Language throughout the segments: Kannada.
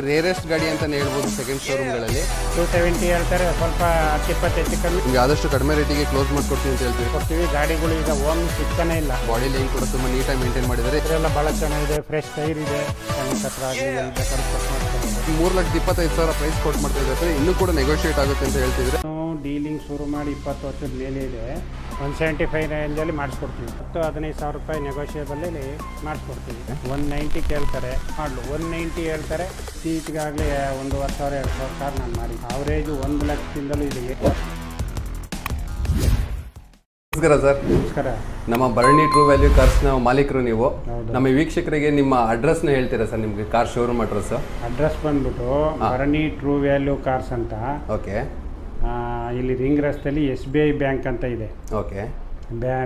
ರೇರೆಸ್ಟ್ ಗಾಡಿ ಅಂತಾನೆ ಹೇಳ್ಬೋದು ಸೆಕೆಂಡ್ ಶೋರೂಮ್ಗಳಲ್ಲಿ. 270 ಹೇಳ್ತಾರೆ, ಸ್ವಲ್ಪ 10-20 ಹೆಚ್ಚು ಕಮ್ಮಿ ನಿಮಗೆ ಆದಷ್ಟು ಕಡಿಮೆ ರೇಟಿಗೆ ಕ್ಲೋಸ್ ಮಾಡ್ಕೊಡ್ತೀವಿ ಅಂತ ಹೇಳ್ತೀವಿ. ಕೊಡ್ತೀವಿ. ಗಾಡಿಗಳು ಈಗ ಓಮ್ ಸಿಗ್ತಾನೆ ಇಲ್ಲ. ಬಾಡಿ ಲೈನ್ ಕೂಡ ತುಂಬ ನೀಟಾಗಿ ಮೇಂಟೈನ್ ಮಾಡಿದ್ದಾರೆ. ಇದರೆಲ್ಲ ಭಾಳ ಚೆನ್ನಾಗಿದೆ, ಫ್ರೆಶ್ ಟೈರ್ ಇದೆ. 3,25,000 ಪ್ರೈಸ್ ಕೊಟ್ಟು ಮಾಡ್ತಾ ಇದ್ದಾರೆ. ಇನ್ನೂ ಕೂಡ ನೆಗೋಷಿಯೇಟ್ ಆಗುತ್ತೆ ಅಂತ ಹೇಳ್ತಿದ್ರೆ. ಡೀಲಿಂಗ್ ಶುರು ಮಾಡಿ 20 ವರ್ಷದ ಮೇಲೆ ಇದೆ. 175 ರೇಂಜಲ್ಲಿ ಮಾಡಿಸ್ಕೊಡ್ತೀವಿ. 10-15 ರೂಪಾಯಿ ನೆಗೋಷಿಯೇಬಲಲ್ಲಿ ಮಾಡಿಸ್ಕೊಡ್ತೀವಿ. 190 ಕೇಳ್ತಾರೆ ಮಾಡಲು, 190 ಹೇಳ್ತಾರೆ. ಸೀಟ್ಗಾಗಲೇ 1,50,000-2,000 ಕಾರ್ ನಾನು ಮಾಡಿ ಅವರೇಜು 1 ಲಕ್ಷದಿಂದಲೂ ಇದೆ. ನಮಸ್ಕಾರ ಸರ್. ನಮಸ್ಕಾರ. ನಮ್ಮ ಭರಣಿ ಟ್ರೂ ವ್ಯಾಲ್ಯೂ ಕಾರ್ಸ್ನ ಮಾಲೀಕರು ನೀವು. ಹೌದು. ನಮ್ಮ ವೀಕ್ಷಕರಿಗೆ ನಿಮ್ಮ ಅಡ್ರೆಸ್ನ ಹೇಳ್ತೀರಾ ಸರ್? ನಿಮಗೆ ಕಾರ್ ಶೋರೂಮ್ ಅಡ್ರೆಸ್ ಬಂದ್ಬಿಟ್ಟು ಭರಣಿ ಟ್ರೂ ವ್ಯಾಲ್ಯೂ ಕಾರ್ಸ್ ಅಂತ. ಓಕೆ. ಇಲ್ಲಿ ರಿಂಗ್ ರಸ್ತೆಯಲ್ಲಿ SBI ಬ್ಯಾಂಕ್ ಅಂತ ಇದೆ. ಓಕೆ.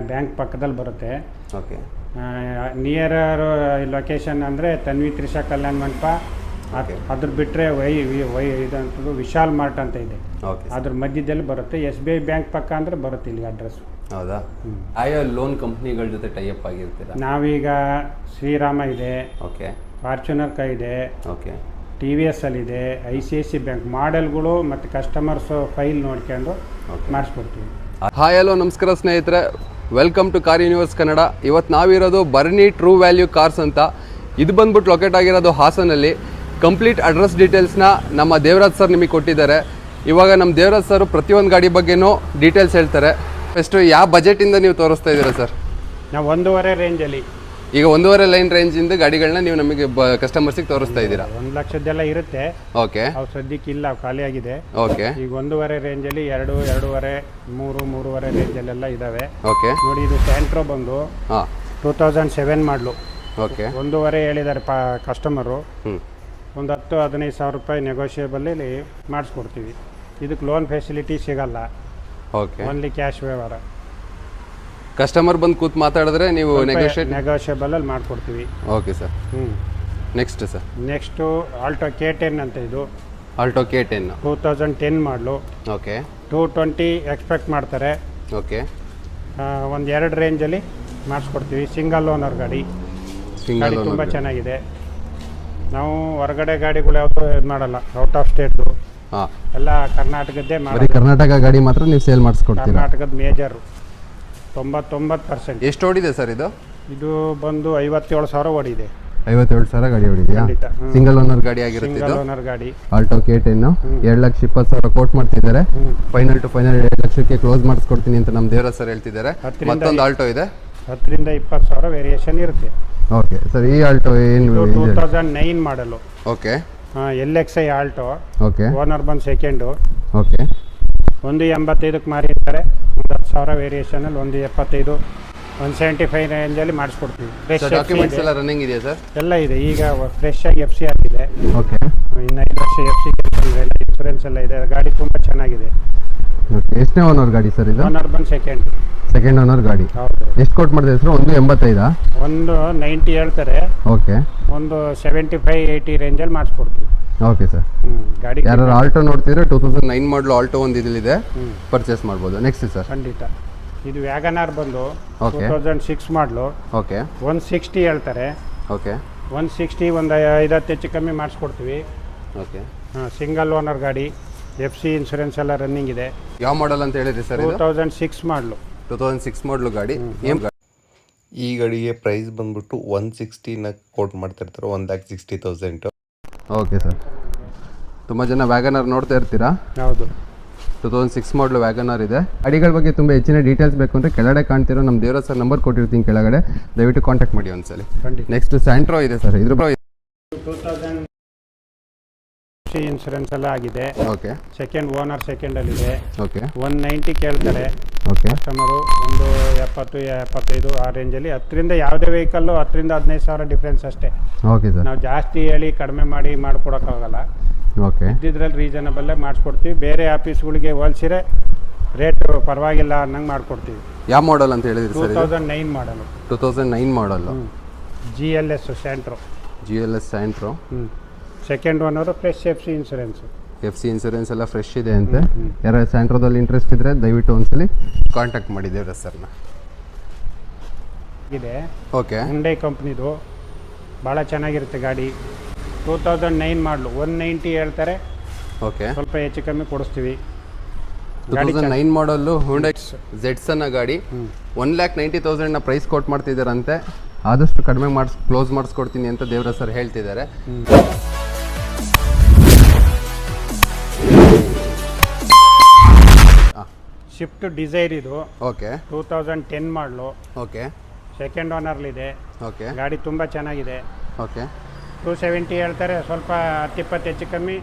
ಬ್ಯಾಂಕ್ ಪಕ್ಕದಲ್ಲಿ ಬರುತ್ತೆ. ಓಕೆ. ನಿಯರ್ ಲೊಕೇಶನ್ ಅಂದರೆ ತನ್ವಿ ತ್ರಿಷಾ ಕಲ್ಯಾಣ ಮಂಟಪ. ಅದ್ರ ಬಿಟ್ಟರೆ ಇದಂಥದ್ದು ವಿಶಾಲ್ ಮಾರ್ಟ್ ಅಂತ ಇದೆ. ಅದ್ರ ಮಧ್ಯದಲ್ಲಿ ಬರುತ್ತೆ. SBI ಬ್ಯಾಂಕ್ ಪಕ್ಕ ಅಂದರೆ ಬರುತ್ತೆ ಇಲ್ಲಿ ಅಡ್ರೆಸ್. ಹೌದಾ? ಆಯಾ ಲೋನ್ ಕಂಪ್ನಿಗಳ ಜೊತೆ ಟೈಅಪ್ ಆಗಿರ್ತೀರಾ? ನಾವೀಗ ಶ್ರೀರಾಮ ಇದೆ. ಓಕೆ. ಫಾರ್ಚುನರ್ ಇದೆ. ಓಕೆ. TVS ಅಲ್ಲಿದೆ. ICICI ಬ್ಯಾಂಕ್ ಮಾಡೆಲ್ಗಳು ಮತ್ತು ಕಸ್ಟಮರ್ಸ್ ಫೈಲ್ ನೋಡ್ಕೊಂಡು ಮಾಡಿಸ್ಕೊಡ್ತೀವಿ. ಹಾಯ್ ಹಲೋ ನಮಸ್ಕಾರ ಸ್ನೇಹಿತರೆ, welcome to car universe Kannada. ಇವತ್ತು ನಾವಿರೋದು ಭರಣಿ ಟ್ರೂ ವ್ಯಾಲ್ಯೂ ಕಾರ್ಸ್ ಅಂತ. ಇದು ಬಂದ್ಬಿಟ್ಟು ಲೊಕೇಟ್ ಆಗಿರೋದು ಹಾಸನಲ್ಲಿ. ಕಂಪ್ಲೀಟ್ ಅಡ್ರೆಸ್ ಡೀಟೇಲ್ಸ್ನ ನಮ್ಮ ದೇವರಾಜ್ ಸರ್ ನಿಮಗೆ ಕೊಟ್ಟಿದ್ದಾರೆ. ಇವಾಗ ನಮ್ಮ ದೇವರಾಜ್ ಸರ್ ಪ್ರತಿಯೊಂದು ಗಾಡಿ ಬಗ್ಗೆನೂ ಡೀಟೇಲ್ಸ್ ಹೇಳ್ತಾರೆ. ಫಸ್ಟು ಯಾವ ಬಜೆಟಿಂದ ನೀವು ತೋರಿಸ್ತಾ ಇದ್ದೀರಾ ಸರ್? ನಾವು 1.5 ರೇಂಜಲ್ಲಿ, ಈಗ 1.5 ಲೈನ್ ರೇಂಜಿಂದ ಗಾಡಿಗಳನ್ನ ನೀವು ನಮಗೆ ಕಸ್ಟಮರ್ಸಿಗೆ ತೋರಿಸ್ತಾ ಇದ್ದೀರಾ? 1 ಲಕ್ಷದ್ದೆಲ್ಲ ಇರುತ್ತೆ. ಓಕೆ. ಅವು ಸದ್ಯಕ್ಕೆ ಇಲ್ಲ, ಖಾಲಿಯಾಗಿದೆ. ಓಕೆ. ಈಗ 1.5 ರೇಂಜಲ್ಲಿ 2, 2.5, 3, 3.5 ರೇಂಜಲ್ಲೆಲ್ಲ ಇದ್ದಾವೆ. ಓಕೆ. ನೋಡಿ, ಇದು ಸ್ಯಾಂಟ್ರೋ ಬಂದು 2007 ಮಾಡಲು. ಓಕೆ. 1.5 ಹೇಳಿದ್ದಾರೆ ಕಸ್ಟಮರು. ಒಂದು 10-15 ರೂಪಾಯಿ ನೆಗೋಷಿಯೇಬಲಲ್ಲಿ ಮಾಡಿಸ್ಕೊಡ್ತೀವಿ. ಇದಕ್ಕೆ ಲೋನ್ ಫೆಸಿಲಿಟಿ ಸಿಗಲ್ಲ. ಓಕೆ. ಓನ್ಲಿ ಕ್ಯಾಶ್ ವ್ಯವಹಾರ. ಕಸ್ಟಮರ್ ಬಂದು ಕೂತು ಮಾತಾಡಿದ್ರೆ ನೀವು ನೆಗೋಷಿಯೇಬಲಲ್ಲಿ ಮಾಡಿಕೊಡ್ತೀವಿ. Okay sir. Next sir? Next Alto K10 ಅಂತ. ಇದು ಆಲ್ಟೋ K10 2010 ಮಾಡಲು. ಓಕೆ. 220 ಎಕ್ಸ್ಪೆಕ್ಟ್ ಮಾಡ್ತಾರೆ. ಓಕೆ. ಒಂದು 2 ರೇಂಜಲ್ಲಿ ಮಾಡಿಸ್ಕೊಡ್ತೀವಿ. ಸಿಂಗಲ್ ಓನರ್ ಗಾಡಿ. ಗಾಡಿ ತುಂಬ ಚೆನ್ನಾಗಿದೆ. ನಾವು ಹೊರಗಡೆ ಗಾಡಿಗಳು ಯಾವುದು ಇದು ಮಾಡಲ್ಲ, ಔಟ್ ಆಫ್ ಸ್ಟೇಟ್ದು. ಎಲ್ಲ ಕರ್ನಾಟಕದ್ದೇ ಮಾಡಿ. ಕರ್ನಾಟಕ ಗಾಡಿ ಮಾತ್ರ ನೀವು ಸೇಲ್ ಮಾಡಿಸ್ಕೊಡ್ತೀರಾ? ಕರ್ನಾಟಕದ ಮೇಜರು 99%. ಎಷ್ಟು ಓಡಿದೆ ಸರ್ ಇದು? ಇದು ಬಂದು 57,000 ಓಡಿದೆ. 57,000 ಗಾಡಿ ಓಡಿದೆಯಾ? ಸಿಂಗಲ್ ಓನರ್ ಗಾಡಿ ಆಗಿರುತ್ತೆ. ಸಿಂಗಲ್ ಓನರ್ ಗಾಡಿ ಆಲ್ಟೋ K10 2,20,000 ಕೋಟ್ ಮಾಡ್ತಿದ್ದಾರೆ. ಫೈನಲ್ ಟು ಫೈನಲ್ 2 ಲಕ್ಷಕ್ಕೆ ಕ್ಲೋಸ್ ಮಾಡಿಸ್ಕೊಡ್ತೀನಿ ಅಂತ ನಮ್ಮ ದೇವರಾಜ್ ಸರ್ ಹೇಳ್ತಿದ್ದಾರೆ. ಮತ್ತೊಂದು ಆಲ್ಟೋ ಇದೆ, 10,000-20,000 ವೇರಿಯೇಷನ್ ಇರುತ್ತೆ. Okay sir. ಈ ಆಲ್ಟೋ ಏನು? 2009 ಮಾಡಲು. Okay. LXi Alto. Okay. Owner ಬಂದು ಸೆಕೆಂಡು. ಓಕೆ. 185ಕ್ಕೆ ಮಾರಿರ್ತಾರೆ. 10,000 ವೇರಿಯೇಷನಲ್ಲಿ 175, 175 ರೇಂಜಲ್ಲಿ ಮಾಡಿಸ್ಕೊಡ್ತೀವಿ. ಫ್ರೆಶ್ ಡಾಕ್ಯುಮೆಂಟ್ಸ್ ಎಲ್ಲ ರನ್ನಿಂಗ್ ಇದೆಯಾ ಸರ್? ಎಲ್ಲ ಇದೆ. ಈಗ ಫ್ರೆಶ್ ಆಗಿ FC ಆಗಿದೆ. ಓಕೆ. ಇನ್ನು 5 ವರ್ಷ FC ಇನ್ಸೂರೆನ್ಸ್ ಎಲ್ಲ ಇದೆ. ಗಾಡಿ ತುಂಬ ಚೆನ್ನಾಗಿದೆ. ಓಕೆ. ಎಷ್ಟನೇ ಓನರ್ ಗಾಡಿ ಸರ್ ಇದು? ಓನರ್ ಬಂದು ಸೆಕೆಂಡ್ ಓನರ್ ಗಾಡಿ. ಹೌದು. ಎಷ್ಟು ಕೋಟ್ ಮಾಡಿದೆ ಸರ್? 185? 190 ಹೇಳ್ತಾರೆ. ಓಕೆ. ಒಂದು 75-80 ರೇಂಜಲ್ಲಿ ಮಾಡಿಸ್ಕೊಡ್ತೀವಿ. Okay sir. ಗಾಡಿ ಯಾರು ಆಲ್ಟೋ ನೋಡ್ತಿದ್ರೆ 2009 ಮಾಡಲು ಆಲ್ಟೋ ಒಂದು ಇದಿದೆ, ಪರ್ಚೇಸ್ ಮಾಡ್ಬೋದು. Next sir? ಖಂಡಿತ. ಇದು ವ್ಯಾಗನಾರ್ ಬಂದು 2006 ಮಾಡಲು. ಓಕೆ. 160 ಹೇಳ್ತಾರೆ. ಓಕೆ. 160 ಒಂದು 5-10 ಹೆಚ್ಚು ಕಮ್ಮಿ ಮಾಡಿಸ್ಕೊಡ್ತೀವಿ. ಓಕೆ. ಸಿಂಗಲ್ ಓನರ್ ಗಾಡಿ. FC ಇನ್ಸೂರೆನ್ಸ್ ಎಲ್ಲ ರನ್ನಿಂಗ್ ಇದೆ. ಯಾವ ಮಾಡಲ್ ಅಂತ ಹೇಳಿದ್ರಿ ಸರ್? 2006 ಮಾಡಲು. 2006 ಮಾಡಲು ಗಾಡಿ. ಏನು ಗಾಡಿ? ಈ ಗಾಡಿಗೆ ಪ್ರೈಸ್ ಬಂದ್ಬಿಟ್ಟು 160 ಕೋಟ್ ಮಾಡ್ತಿರ್ತಾರೆ, 1,60,000. Okay sir. ತುಂಬ ಜನ ವ್ಯಾಗನರ್ ನೋಡ್ತಾ ಇರ್ತೀರಾ? ಹೌದು. 2006 ಮಾಡಲು ವ್ಯಾಗನರ್ ಇದೆ. ಗಾಡಿಗಳ ಬಗ್ಗೆ ತುಂಬ ಹೆಚ್ಚಿನ ಡೀಟೇಲ್ಸ್ ಬೇಕು ಅಂದರೆ ಕೆಳಗಡೆ ಕಾಣ್ತಿರೋ ನಮ್ಮ ದೇವರಾಜ್ ಸರ್ ನಂಬರ್ ಕೊಟ್ಟಿರ್ತೀನಿ ಕೆಳಗಡೆ, ದಯವಿಟ್ಟು ಕಾಂಟ್ಯಾಕ್ಟ್ ಮಾಡಿ ಒಂದ್ಸಲಿ. ನೆಕ್ಸ್ಟ್ ಸ್ಯಾಂಟ್ರೋ ಇದೆ ಸರ್. ಇದ್ರ 2000 ಇನ್ಸೂರೆನ್ಸ್ ಎಲ್ಲ ಆಗಿದೆ. ಓಕೆ. ಸೆಕೆಂಡ್ ಓನರ್ ಸೆಕೆಂಡಲ್ಲಿದೆ. ಓಕೆ. 190 ಕೇಳ್ತಾರೆ ಓಕೆ. ಕಸ್ಟಮರು. ಒಂದು 70-75 ಆ ರೇಂಜಲ್ಲಿ. 10ರಿಂದ ಯಾವುದೇ ವೆಹಿಕಲ್ಲು 10,000-15,000 ಡಿಫ್ರೆನ್ಸ್ ಅಷ್ಟೇ. Okay sir. ನಾವು ಜಾಸ್ತಿ ಹೇಳಿ ಕಡಿಮೆ ಮಾಡಿ ಮಾಡಿಕೊಡೋಕ್ಕಾಗಲ್ಲ. ಓಕೆ. ಇದ್ದಿದ್ರಲ್ಲಿ ರೀಸನಬಲ್ಲೇ ಮಾಡಿಸ್ಕೊಡ್ತೀವಿ. ಬೇರೆ ಆಫೀಸ್ಗಳಿಗೆ ಹೋಲಿಸಿದ್ರೆ ರೇಟ್ ಪರವಾಗಿಲ್ಲ ಅನ್ನಂಗೆ ಮಾಡಿಕೊಡ್ತೀವಿ. ಯಾವ ಮಾಡಲ್ ಅಂತ ಹೇಳಿದ್ರಿ ಸರ್? 2009 ಮಾಡಲು. 2009 ಮಾಡಲು. GLS Santro. GLS Santro. Second owner fresh FC insurance. FC insurance ಎಲ್ಲ ಫ್ರೆಶ್ ಇದೆ ಅಂತೆ. ಯಾರು ಸ್ಯಾಂಟ್ರೋದಲ್ಲಿ ಇಂಟ್ರೆಸ್ಟ್ ಇದ್ದರೆ ದಯವಿಟ್ಟು ಒಂದ್ಸಲಿ ಕಾಂಟ್ಯಾಕ್ಟ್ ಮಾಡಿ ದೇವರಾಜ್ ಸರ್ನ. ಇದೆ. ಓಕೆ. ಹುಂಡೈ ಕಂಪ್ನಿದು ಭಾಳ ಚೆನ್ನಾಗಿರುತ್ತೆ ಗಾಡಿ. 2009 ಮಾಡಲು 190 ಹೇಳ್ತಾರೆ, ಓಕೆ. ಸ್ವಲ್ಪ ಹೆಚ್ಚು ಕಮ್ಮಿ ಕೊಡಿಸ್ತೀವಿ. 2009 ಮಾಡಲ್ಲು ಹುಂಡೈ ಜೆಟ್ಸನ್ನ ಗಾಡಿ 1,90,000 ಪ್ರೈಸ್ ಕೊಟ್ಟು ಮಾಡ್ತಿದ್ದಾರಂತೆ. ಆದಷ್ಟು ಕಡಿಮೆ ಕ್ಲೋಸ್ ಮಾಡಿಸ್ಕೊಡ್ತೀನಿ ಅಂತ ದೇವರ ಸರ್ ಹೇಳ್ತಿದ್ದಾರೆ. ಶಿಫ್ಟ್ ಡಿಸೈರ್ ಇದು, ಓಕೆ. 2010 ಮಾಡಲು, ಓಕೆ. ಸೆಕೆಂಡ್ ಓನರ್ಲಿದೆ. ಓಕೆ. ಗಾಡಿ ತುಂಬ ಚೆನ್ನಾಗಿದೆ. ಓಕೆ. 270 ಹೇಳ್ತಾರೆ, ಸ್ವಲ್ಪ 10-20 ಹೆಚ್ಚು ಕಮ್ಮಿ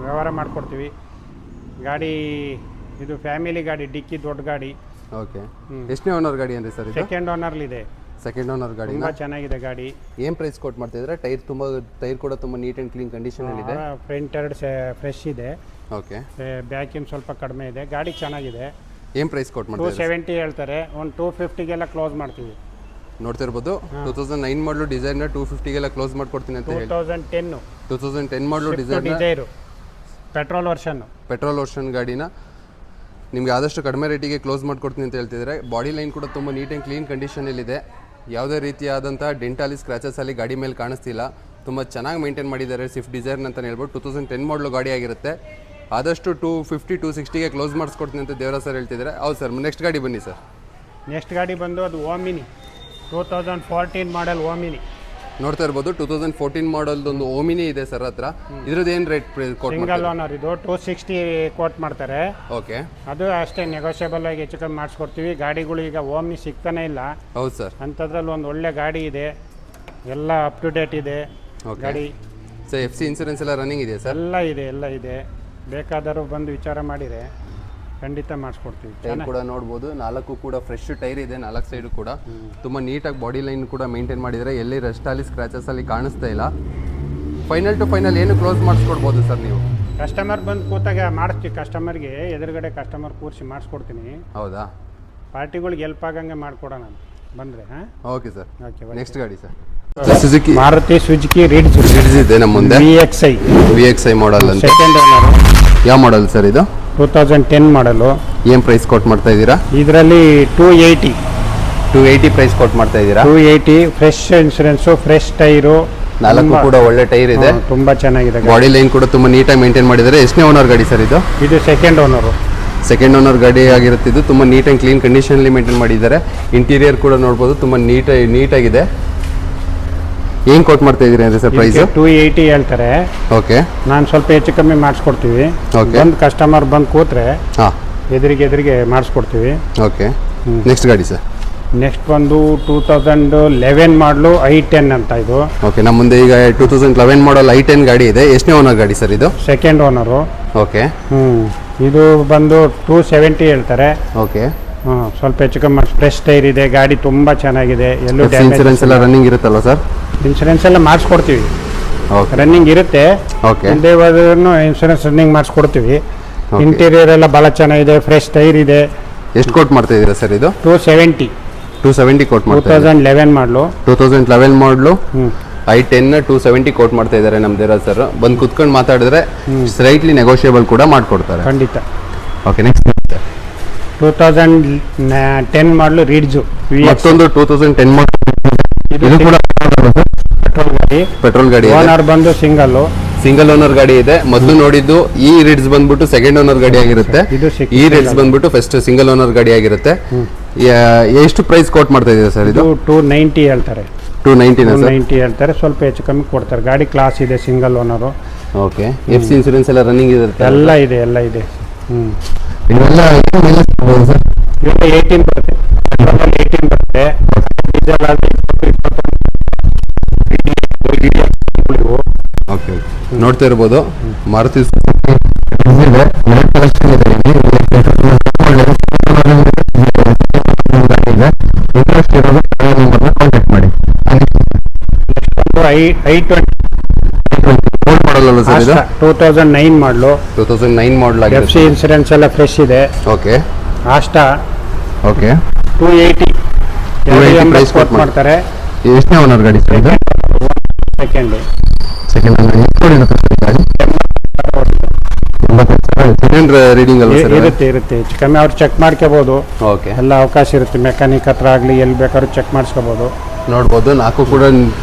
ವ್ಯವಹಾರ ಮಾಡಿಕೊಡ್ತೀವಿ. ಗಾಡಿ ಇದು ಫ್ಯಾಮಿಲಿ ಗಾಡಿ, ಡಿಕ್ಕಿ ದೊಡ್ಡ ಗಾಡಿ. ಓಕೆ. ಎಷ್ಟನೇ ಓನರ್ ಗಾಡಿ ಅಂದರೆ ಸರ್ ಇದು? ಸೆಕೆಂಡ್ ಓನರ್ಲಿದೆ. ಸೆಕೆಂಡ್ ಓನರ್ ಗಾಡಿ ತುಂಬ ಚೆನ್ನಾಗಿದೆ ಗಾಡಿ. ಏನು ಪ್ರೈಸ್ ಕೊಟ್ಟು ಮಾಡ್ತಿದ್ರೆ? ಟೈರ್ ಕೂಡ ತುಂಬ ನೀಟ್ ಆ್ಯಂಡ್ ಕ್ಲೀನ್ ಕಂಡೀಷನಲ್ಲಿದೆ. ಫ್ರಂಟ್ ಎರಡು ಫ್ರೆಶ್ ಇದೆ. ಓಕೆ. ಬ್ಯಾಕಿನ್ ಸ್ವಲ್ಪ ಕಡಿಮೆ ಇದೆ. ಗಾಡಿ ಚೆನ್ನಾಗಿದೆ. ಏನು ಪ್ರೈಸ್ ಕೊಟ್ಟು ಮಾಡ್ತೀವಿ? 270 ಹೇಳ್ತಾರೆ, ಒಂದು 250ಗೆಲ್ಲ ಕ್ಲೋಸ್ ಮಾಡ್ತೀವಿ. ನೋಡ್ತಿರ್ಬೋದು 2009 ಮಾಡಲು ಡಿಸೈರ್ನ 250ಗೆಲ್ಲ ಕ್ಲೋಸ್ ಮಾಡ್ಕೊಡ್ತೀನಿ ಅಂತ ಹೇಳಿ. 2010 ಮಾಡಲು ಡಿಸೈರು ಪೆಟ್ರೋಲ್ ವರ್ಷನ್ ಗಾಡಿನ ನಿಮಗೆ ಆದಷ್ಟು ಕಡಿಮೆ ರೇಟಿಗೆ ಕ್ಲೋಸ್ ಮಾಡ್ಕೊಡ್ತೀನಿ ಅಂತ ಹೇಳ್ತಿದ್ದಾರೆ. ಬಾಡಿ ಲೈನ್ ಕೂಡ ತುಂಬ ನೀಟ್ ಆ್ಯಂಡ್ ಕ್ಲೀನ್ ಕಂಡೀಷನಲ್ಲಿದೆ. ಯಾವುದೇ ರೀತಿಯಾದಂಥ ಡೆಂಟಾಲಿ ಸ್ಕ್ರಾಚಸ್ ಅಲ್ಲಿ ಗಾಡಿ ಮೇಲೆ ಕಾಣಿಸ್ತಿಲ್ಲ. ತುಂಬ ಚೆನ್ನಾಗಿ ಮೇಂಟೈನ್ ಮಾಡಿದ್ದಾರೆ ಸ್ವಿಫ್ಟ್ ಡಿಸೈರ್ನ ಅಂತ ಹೇಳ್ಬೋದು. 2010 ಮಾಡಲು ಗಾಡಿ ಆಗಿರುತ್ತೆ. ಆದಷ್ಟು 250-260ಗೆ ಕ್ಲೋಸ್ ಮಾಡಿಸ್ಕೊಡ್ತೀನಿ ಅಂತ ದೇವರ ಸರ್ ಹೇಳ್ತಿದ್ದಾರೆ. ಹೌದು ಸರ್, ನೆಕ್ಸ್ಟ್ ಗಾಡಿ ಬನ್ನಿ ಸರ್. ನೆಕ್ಸ್ಟ್ ಗಾಡಿ ಬಂದು ಅದು ಓಮಿನಿ 2014 ಮಾಡಲ್ ಓಮಿನಿ. ನೋಡ್ತಾ ಇರ್ಬೋದು 2014 ಮಾಡಲ್ದೊಂದು ಓಮಿನಿ ಇದೆ ಸರ್ ಹತ್ರ. ಇದ್ರದ್ದು ಏನು ರೇಟ್ ಕೊಟ್ಟು? ಸಿಂಗಲ್ ಓನರ್ ಇದು 260 ಕೋಟ್ ಮಾಡ್ತಾರೆ. ಓಕೆ. ಅದು ಅಷ್ಟೇ ನೆಗೋಷಿಯಬಲ್ ಆಗಿ ಹೆಚ್ಚು ಕಮ್ಮಿ ಮಾಡಿಸ್ಕೊಡ್ತೀವಿ. ಗಾಡಿಗಳು ಈಗ ಓಮಿನಿ ಸಿಗ್ತಾನೆ ಇಲ್ಲ. ಹೌದು ಸರ್. ಅಂಥದ್ರಲ್ಲಿ ಒಂದು ಒಳ್ಳೆ ಗಾಡಿ ಇದೆ, ಎಲ್ಲ ಅಪ್ ಟು ಡೇಟ್ ಇದೆ ಗಾಡಿ. ಸರ್ FC ಇನ್ಸೂರೆನ್ಸ್ ಎಲ್ಲ ರನ್ನಿಂಗ್ ಇದೆ ಸರ್? ಎಲ್ಲ ಇದೆ. ಬೇಕಾದರೂ ಬಂದು ವಿಚಾರ ಮಾಡಿದರೆ ಖಂಡಿತ ಮಾಡಿಸ್ಕೊಡ್ತೀವಿ. ಟೈರ್ ಕೂಡ ನೋಡ್ಬೋದು, 4 ಕೂಡ ಫ್ರೆಶ್ ಟೈರ್ ಇದೆ, 4 ಸೈಡು ಕೂಡ ತುಂಬ ನೀಟಾಗಿ ಬಾಡಿ ಲೈನ್ ಕೂಡ ಮೇಂಟೈನ್ ಮಾಡಿದರೆ. ಎಲ್ಲಿ ರಸ್ಟಲ್ಲಿ ಸ್ಕ್ರಾಚಸ್ ಅಲ್ಲಿ ಕಾಣಿಸ್ತಾ ಇಲ್ಲ. ಫೈನಲ್ ಟು ಫೈನಲ್ ಏನು ಕ್ಲೋಸ್ ಮಾಡಿಸ್ಕೊಡ್ಬೋದು ಸರ್ ನೀವು? ಕಸ್ಟಮರ್ ಬಂದು ಕೂತಾಗ ಮಾಡಿಸ್ತೀವಿ. ಕಸ್ಟಮರ್ಗೆ ಎದುರುಗಡೆ ಕಸ್ಟಮರ್ ಕೂರಿಸಿ ಮಾಡಿಸ್ಕೊಡ್ತೀನಿ. ಹೌದಾ? ಪಾರ್ಟಿಗಳಿಗೆ ಹೆಲ್ಪ್ ಆಗಂಗೆ ಮಾಡಿಕೊಡೋಣ ಬಂದರೆ. Okay sir. ಓಕೆ. ನೆಕ್ಸ್ಟ್ ಗಾಡಿ sir Suzuki Maruti Suzuki ridge ಇದೆ ನಮ್ಮ ಮುಂದೆ. VXI ಮಾಡಲ್ ಅಂತ. Second owner. ಯಾವ ಮಾಡಲ್ ಸರ್ ಇದು? 2010 ಮಾಡಲು. ಏನು ಪ್ರೈಸ್ ಕೊಟ್ಟು ಮಾಡ್ತಾ ಇದ್ದೀರಾ? ಇದರಲ್ಲಿ 280 ಪ್ರೈಸ್ ಕೊಟ್ಟು ಮಾಡ್ತಾ ಇದ್ದೀರಾ? 280 ಫ್ರೆಶ್ ಇನ್ಶೂರೆನ್ಸು, ಫ್ರೆಶ್ ಟೈರು, 4 ಕೂಡ ಒಳ್ಳೆ ಟೈರ್ ಇದೆ. ತುಂಬಾ ಚೆನ್ನಾಗಿದೆ. ಬಾಡಿ ಲೈನ್ ಕೂಡ ತುಂಬ ನೀಟಾಗಿ ಮೇಂಟೈನ್ ಮಾಡಿದ್ದಾರೆ. ಎಷ್ಟನೇ ಓನರ್ ಗಾಡಿ ಸರ್ ಇದು? ಇದು ಸೆಕೆಂಡ್ ಓನರು. ಸೆಕೆಂಡ್ ಓನರ್ ಗಾಡಿ ಆಗಿರುತ್ತೆ. ಇದು ತುಂಬ ನೀಟ್ ಆ್ಯಂಡ್ ಕ್ಲೀನ್ ಕಂಡೀಷನಲ್ಲಿ ಮೇಂಟೈನ್ ಮಾಡಿದ್ದಾರೆ. ಇಂಟೀರಿಯರ್ ಕೂಡ ನೋಡ್ಬೋದು, ತುಂಬ ನೀಟಾಗಿದೆ. ಏನು ಕೊಟ್ಟು ಮಾಡ್ತಾ ಇದ್ದೀರಿ ಅಂದರೆ ಸರ್ ಪ್ರೈಸ್? 280 ಹೇಳ್ತಾರೆ. ಓಕೆ. ನಾನು ಸ್ವಲ್ಪ ಹೆಚ್ಚು ಕಮ್ಮಿ ಮಾಡಿಸ್ಕೊಡ್ತೀವಿ. ಓಕೆ. ಒಂದು ಕಸ್ಟಮರ್ ಬಂದು ಕೂತ್ರೆ ಹಾಂ ಎದುರಿಗೆ ಮಾಡಿಸ್ಕೊಡ್ತೀವಿ. ಓಕೆ. ನೆಕ್ಸ್ಟ್ ಗಾಡಿ ಸರ್? ನೆಕ್ಸ್ಟ್ ಬಂದು 2011 ಮಾಡಲು i10 ಅಂತ ಇದು. ಓಕೆ. ನಮ್ಮ ಮುಂದೆ ಈಗ 2011 ಮಾಡಲ್ i10 ಗಾಡಿ ಇದೆ. ಎಷ್ಟನೇ ಓನರ್ ಗಾಡಿ ಸರ್ ಇದು? Second owner. ಓಕೆ. ಇದು ಬಂದು 270 ಹೇಳ್ತಾರೆ. ಓಕೆ. ಸ್ವಲ್ಪ ಹೆಚ್ಚು ಕಮ್ಮಿ ಫ್ರೆಶ್ ಟೈರ್ ಇದೆ. ಗಾಡಿ ತುಂಬ ಚೆನ್ನಾಗಿದೆ. ಎಲ್ಲೂ ಇನ್ಸೂರೆನ್ಸ್ ಎಲ್ಲ ರನ್ನಿಂಗ್ ಇರುತ್ತಲ್ಲ ಸರ್? ಇನ್ಸೂರೆನ್ಸ್ ಎಲ್ಲ ಮಾಡಿಸ್ಕೊಡ್ತೀವಿ. ಓಕೆ. ರನ್ನಿಂಗ್ ಇರುತ್ತೆ. ಓಕೆ. ಹಿಂದೆ ಹೋದ್ರೂ ಇನ್ಸೂರೆನ್ಸ್ ರನ್ನಿಂಗ್ ಮಾಡಿಸ್ಕೊಡ್ತೀವಿ. ಇಂಟೀರಿಯರ್ ಎಲ್ಲ ಭಾಳ ಚೆನ್ನಾಗಿದೆ, ಫ್ರೆಶ್ ಟೈರ್ ಇದೆ. ಎಷ್ಟು ಕೋಟ್ ಮಾಡ್ತಾ ಇದ್ದೀರಾ ಸರ್ ಇದು? 270 ಕೋಟ್ ಮಾಡ್ತಾ 2011 ಮಾಡಲು. 2011 ಮಾಡಲು i10 270 ಕೋಟ್ ಮಾಡ್ತಾ ಇದ್ದಾರೆ ನಮ್ಮ ದೇವರಾಜ್ ಸರ್. ಬಂದು ಕುತ್ಕೊಂಡು ಮಾತಾಡಿದ್ರೆ ಸ್ಲೈಟ್ಲಿ ನೆಗೋಷಿಯಬಲ್ ಕೂಡ ಮಾಡಿಕೊಡ್ತಾರೆ. ಖಂಡಿತ. ಓಕೆ. ನೆಕ್ಸ್ಟ್ 2010 ಮಾಡಲು ರಿಡ್ಜು. ಮತ್ತೊಂದು 2010 ಮಾಡಲ್. ಇದು ಕೂಡ ಪೆಟ್ರೋಲ್ ಗಾಡಿ. ಓನರ್ ಬಂದು ಸಿಂಗಲ್ ಓನರ್ ಗಾಡಿ ಇದೆ. ಮೊದಲು ನೋಡಿದ್ದು ಈ ರಿಡ್ಸ್ ಬಂದ್ಬಿಟ್ಟು ಸೆಕೆಂಡ್ ಓನರ್ ಗಾಡಿ ಆಗಿರುತ್ತೆ. ಈ ರಿಡ್ಸ್ ಬಂದ್ಬಿಟ್ಟು ಫಸ್ಟ್ ಸಿಂಗಲ್ ಓನರ್ ಗಾಡಿ ಆಗಿರುತ್ತೆ. ಎಷ್ಟು ಪ್ರೈಸ್ ಕೋಟ್ ಮಾಡ್ತಾ ಇದ್ದೀರಾ ಸರ್ ಇದು? 290 ಹೇಳ್ತಾರೆ. 290 ಹೇಳ್ತಾರೆ. ಸ್ವಲ್ಪ ಹೆಚ್ಚು ಕಮ್ಮಿ ಕೊಡ್ತಾರೆ. ಗಾಡಿ ಕ್ಲಾಸ್ ಇದೆ, single owner. Okay. FC insurance ಎಲ್ಲ ರನ್ನಿಂಗ್ ಇರುತ್ತೆ? ಎಲ್ಲ ಇದೆ. ಇವೆಲ್ಲ 18 ಬರುತ್ತೆ. 18 ಬರುತ್ತೆ. ಡೀಸೆಲ್ ಆಗಿ ಓಕೆ. ನೋಡ್ತಾ ಇರ್ಬೋದು ಮಾರುತಿ ಕಾಂಟ್ಯಾಕ್ಟ್ ಮಾಡಿ. ಮಾಡಲ್ ಅಲ್ಲ ಸರ್ ಇದು? 2009 ಮಾಡಲು. 2009 ಮಾಡಲ್ ಆಗಿದೆ. FC ಇನ್ಸೂರೆನ್ಸ್ ಎಲ್ಲ ಫ್ರೆಶ್ ಇದೆ. ಓಕೆ. ಆಸ್ಟಾ. ಓಕೆ. 280 ಪ್ರೈಸ್ ಕೊಟ್ಟು ಮಾಡ್ತಾರೆ. ಎಷ್ಟನೇ ಓನರ್ ಗಾಡಿ ಸರ್ ಇದು? Second owner. ರೀಡಿಂಗ್ ಅಲ್ಲ ಸರ್? ಇರುತ್ತೆ. ಹೆಚ್ಚು ಕಮ್ಮಿ ಅವ್ರು ಚೆಕ್ ಮಾಡ್ಕೋಬಹುದು. ಓಕೆ. ಎಲ್ಲ ಅವಕಾಶ ಇರುತ್ತೆ. ಮೆಕ್ಯಾನಿಕ್ ಹತ್ರ ಆಗಲಿ ಎಲ್ಲಿ ಬೇಕಾದ್ರೂ ಚೆಕ್ ಮಾಡಿಸ್ಕೋಬಹುದು. ನೋಡ್ಬೋದು, ನಾಲ್ಕು ಕೂಡ